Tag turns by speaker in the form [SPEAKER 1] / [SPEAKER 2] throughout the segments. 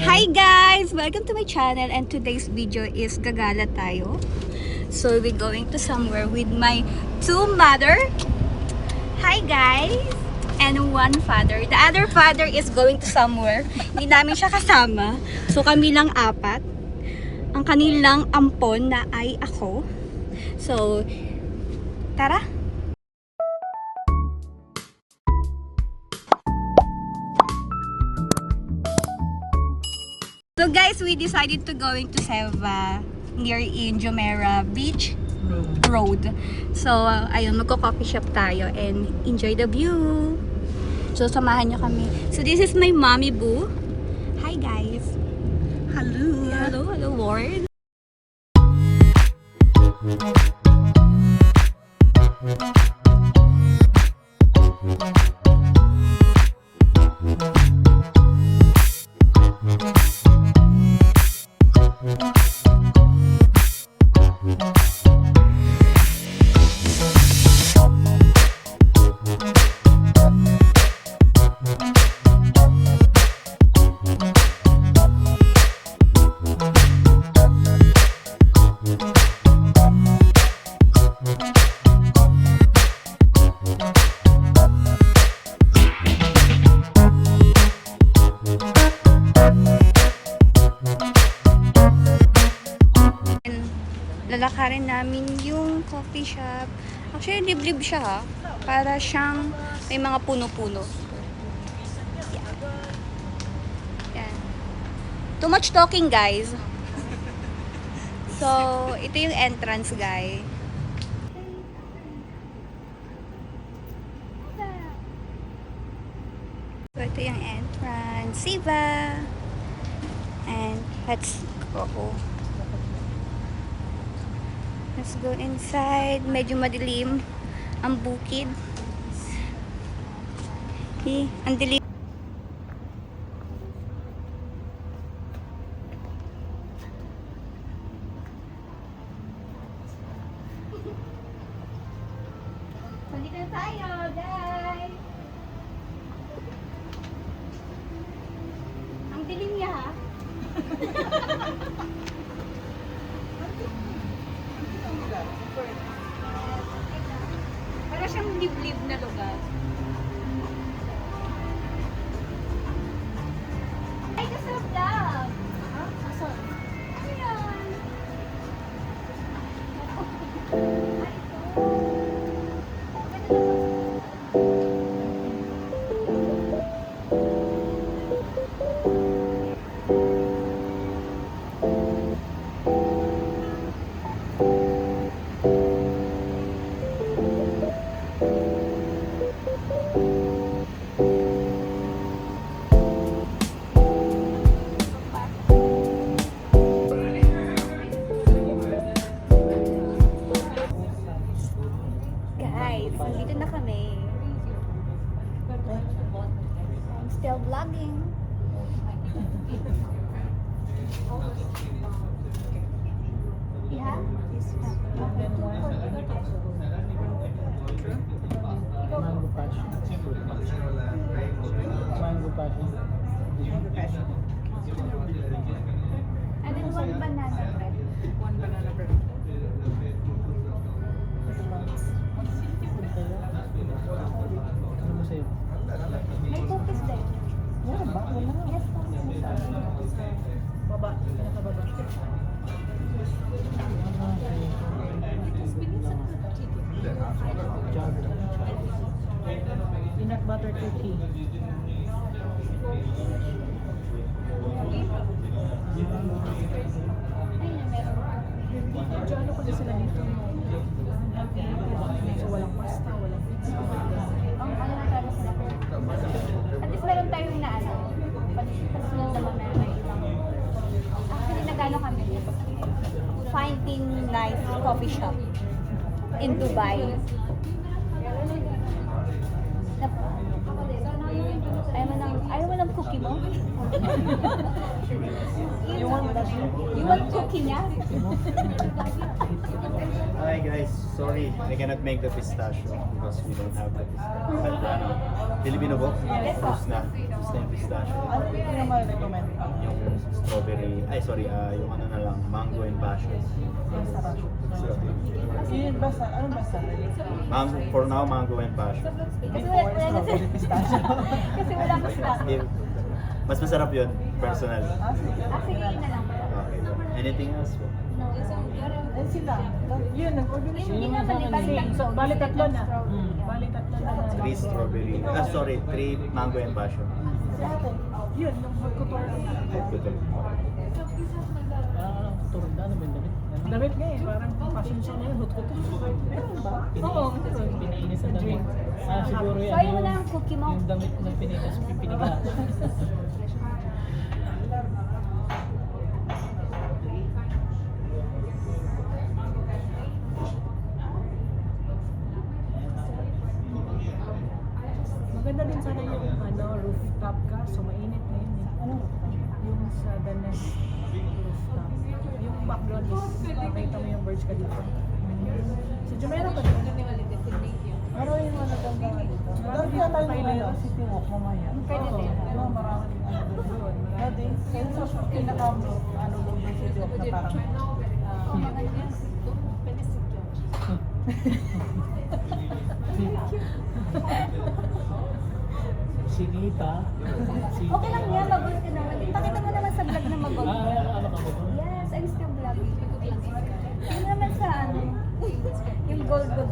[SPEAKER 1] Hi guys! Welcome to my channel and today's video is gagala tayo. So we're going to somewhere with my two mother. Hi guys! And one father. The other father is going to somewhere. Hindi namin siya kasama. So kami lang apat. Ang kanilang ampon na ay ako. So, tara! So guys, we decided to going to Seva near in Jumeirah Beach Road. So ayun, magko-coffee shop tayo and enjoy the view. So samahan nyo kami. So this is my mommy boo. Hi guys.
[SPEAKER 2] Hello.
[SPEAKER 1] Hello Lord. Lalakarin namin yung coffee shop. Actually, liblib siya ha. Para siyang may mga puno-puno. Yan. Too much talking, guys. So, ito yung entrance, guys. So, ito yung entrance. Seva. And let's go. Let's go inside. Medyo madilim ang bukid. Ang dilim. Balik na tayo, guys. Ang dilim niya, ha? Para siyang liblib na lugar. Ay, kasi vlog! Ha? Asan? Ayan! Guys, dito na kami. I'm still vlogging. Yeah?
[SPEAKER 2] Mango passion. Mango passion.
[SPEAKER 1] And then one banana bread.
[SPEAKER 3] One banana bread.
[SPEAKER 2] Ano mo sa'yo?
[SPEAKER 1] May cookies din.
[SPEAKER 2] Wala ba? Wala.
[SPEAKER 1] Yes, cookies.
[SPEAKER 3] Baba. Nasa baba.
[SPEAKER 2] Peanut butter cookie.
[SPEAKER 1] Ayun, meron.
[SPEAKER 3] Ano kasi sila dito? So walang pasta, walang pizza.
[SPEAKER 1] Ang ano na talaga sila. At least meron tayong na ano. Pasunod naman na may ibang. Actually, nagano kami. Finding nice coffee shop in Dubai. Ayaw mo ng cookie mo? You want cookie niya?
[SPEAKER 4] Hi guys, sorry I cannot make the pistachio because we don't have the pistachio. But Filipino book?
[SPEAKER 1] Yes, po.
[SPEAKER 4] Gusto na yung pistachio.
[SPEAKER 2] Ano yung ma-recommend?
[SPEAKER 4] ay sorry, yung ano na lang, mango and passion.
[SPEAKER 2] Masarap.
[SPEAKER 4] Sarap yun.
[SPEAKER 2] Yun, basta, anong basta?
[SPEAKER 4] Mango, for now, mango and passion.
[SPEAKER 1] Kasi wala
[SPEAKER 2] Strawberry pistachio.
[SPEAKER 1] Kasi wala pa sila.
[SPEAKER 4] Mas masarap yun, personal.
[SPEAKER 2] Sige.
[SPEAKER 1] Sige na lang.
[SPEAKER 4] Okay. Anything else?
[SPEAKER 2] Ay, sila. Yun, nag-order na
[SPEAKER 1] Hindi
[SPEAKER 2] siya.
[SPEAKER 1] naman,
[SPEAKER 3] Bali tatlo na.
[SPEAKER 2] Hmm.
[SPEAKER 3] Bali tatlo na.
[SPEAKER 4] 3 strawberry. Sorry, 3 mango and passion.
[SPEAKER 2] Dati.
[SPEAKER 3] Yun, yung magkutor.
[SPEAKER 2] Parang turun na, ano ba yung damit?
[SPEAKER 3] Damit nga eh, parang passion siya na yun, hot-hot.
[SPEAKER 2] Meron ba?
[SPEAKER 3] Oo,
[SPEAKER 2] Pinainis na damit. Siguro yan.
[SPEAKER 1] Try mo na ang cookie mo.
[SPEAKER 2] Yung damit na pinigas, piniga.
[SPEAKER 3] Maganda din sana yung rooftop ka, so mainit na yun eh.
[SPEAKER 2] Ano?
[SPEAKER 3] Yung sa Danes rooftop. Yung background is, nakita mo yung birds ka dito. Si Jumeirah pa din.
[SPEAKER 2] Pero yung mga naganda dito. Dati na tayo ng City Walk mamaya.
[SPEAKER 1] Pwede din.
[SPEAKER 2] Diba, maraming ano doon. Dati, kaya sa pinaka ano doon sa City Walk na parang Sigita.
[SPEAKER 1] Okay lang yan, magulo ka naman. Pakita mo naman sa vlog na magulo.
[SPEAKER 2] Ano ka ba?
[SPEAKER 1] Yes, ayos ka vlog. Yun naman sa ano, yung gold mo.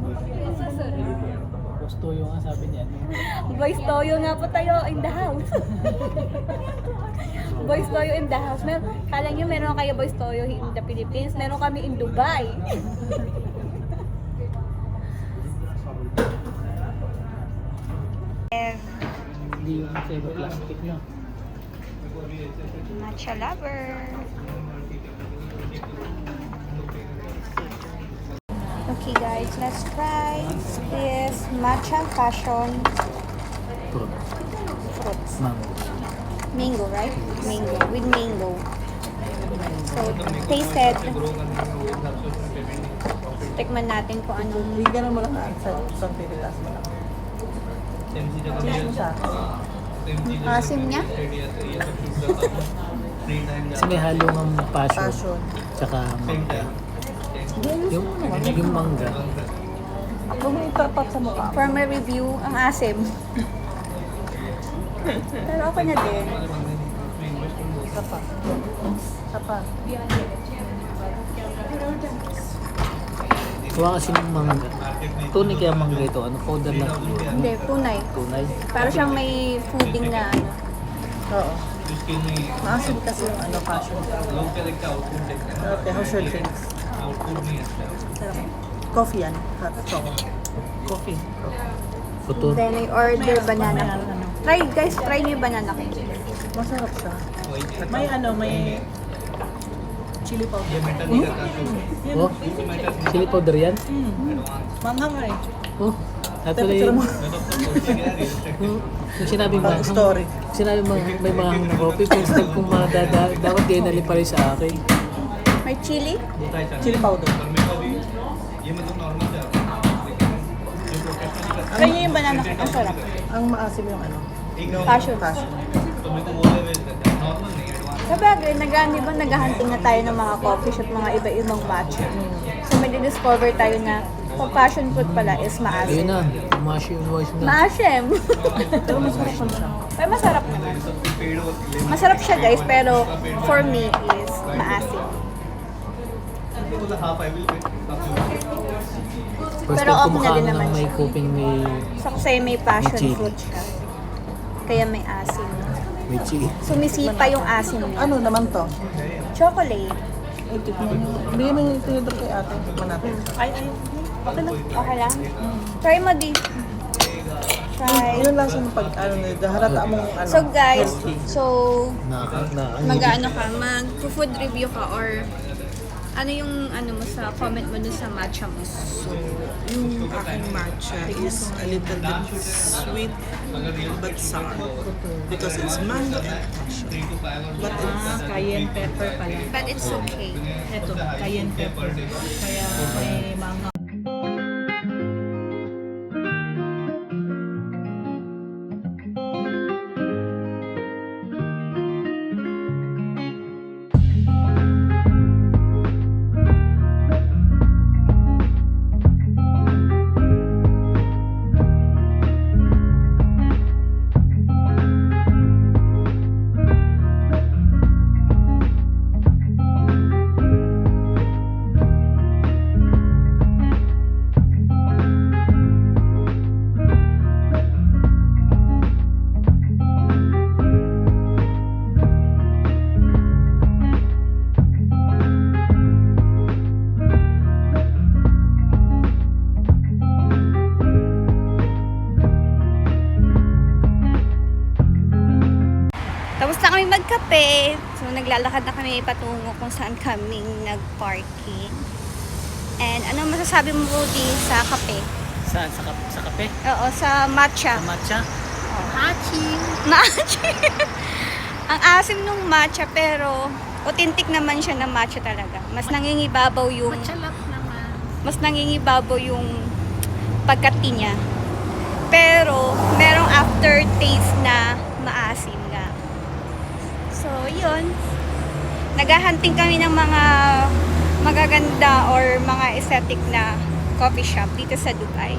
[SPEAKER 2] Gusto yung nga sabi niya.
[SPEAKER 1] Boys Toyo nga po tayo in the house. Boys Toyo in the house. Kala nyo meron kayo Boys Toyo in the Philippines, meron kami in Dubai.
[SPEAKER 2] Hindi yung sebo plastic no.
[SPEAKER 1] Matcha lover. Okay guys, let's try this matcha passion fruits.
[SPEAKER 2] Mango.
[SPEAKER 1] Mango, right? Mango, with mango. So, taste it. Tikman natin kung anong...
[SPEAKER 2] Bigyan mo lang sa isang pilitas mo lang. Cheese mo siya.
[SPEAKER 1] Asim niya.
[SPEAKER 2] Kasi may halo ng passion. Tsaka mangga. Yung mangga. Ako may tapat sa mukha.
[SPEAKER 1] For my review, ang asim. Pero okay na din.
[SPEAKER 2] Sapa. Sapa. Kuha kasi ng mangga. Tunay kaya mangga ito. Ano, powder lang.
[SPEAKER 1] Hindi, tunay.
[SPEAKER 2] Tunay.
[SPEAKER 1] Para siyang may fooding na ano.
[SPEAKER 2] Oo. Maasim kasi yung ano, passion. Okay, how's your drinks? Coffee yan. Hot chocolate. Coffee.
[SPEAKER 1] Then I order banana cake. Try guys, try niyo yung banana cake.
[SPEAKER 2] Masarap siya. May ano, may chili powder.
[SPEAKER 5] Oh, chili powder yan?
[SPEAKER 2] Manghang nga eh.
[SPEAKER 5] Oh, actually,
[SPEAKER 2] Temperature mo.
[SPEAKER 5] yung sinabing
[SPEAKER 2] Bago story.
[SPEAKER 5] sinabi may mga na coffee, first time kong dapat kayo nalipali sa akin.
[SPEAKER 1] May chili?
[SPEAKER 2] Chili powder.
[SPEAKER 1] Try niyo yung banana cake. Ang sarap.
[SPEAKER 2] Ang maasim yung ano.
[SPEAKER 1] Passion.
[SPEAKER 2] Passion.
[SPEAKER 1] Sabagay, naghahunting na tayo ng mga coffee shop, mga iba-ibang matcha. So may discover tayo na pag passion fruit pala is
[SPEAKER 5] Ayun
[SPEAKER 1] maasim.
[SPEAKER 5] na, umasim na.
[SPEAKER 1] Maasim!
[SPEAKER 2] Pero masarap pa siya.
[SPEAKER 1] Pero masarap naman. Masarap siya guys, pero for me is maasim.
[SPEAKER 5] First
[SPEAKER 1] Pero
[SPEAKER 5] time
[SPEAKER 1] okay na
[SPEAKER 5] kumakain
[SPEAKER 1] din naman
[SPEAKER 5] ng may
[SPEAKER 1] siya.
[SPEAKER 5] coping, may
[SPEAKER 1] So kasi may passion
[SPEAKER 5] May chili.
[SPEAKER 1] fruit siya. Kaya may asim.
[SPEAKER 5] chili.
[SPEAKER 1] Sumisipa yung asim niya.
[SPEAKER 2] Ano naman to?
[SPEAKER 1] Chocolate.
[SPEAKER 2] Ay, tikman mo. Bigyan mo yung tinidor kay ate. Tikman natin.
[SPEAKER 1] Ay. Okay lang. Okay lang. Try mo di. Try.
[SPEAKER 2] Yun lang sa pag ano nila. Halata mong ano.
[SPEAKER 1] So guys, so mag-ano ka, mag-food review ka or ano yung ano mo sa comment mo dun sa matcha mo?
[SPEAKER 6] Yung aking matcha is a little bit sweet but sour because it's mango and passion. But it's
[SPEAKER 3] Cayenne pepper pala.
[SPEAKER 1] But it's okay.
[SPEAKER 3] Ito, cayenne pepper. Kaya may mga
[SPEAKER 1] kape. So, naglalakad na kami patungo kung saan kaming nag-parking. And ano masasabi mo di sa kape?
[SPEAKER 5] Saan? Sa kape?
[SPEAKER 1] Oo, sa matcha.
[SPEAKER 5] Sa matcha?
[SPEAKER 1] Matching. Ang asim nung matcha pero authentic naman siya na matcha talaga. Mas nangingibabaw yung Mas nangingibabaw yung pagkati niya. Pero merong aftertaste na maasim nga. So, yun. Naghahunting kami ng mga magaganda or mga aesthetic na coffee shop dito sa Dubai.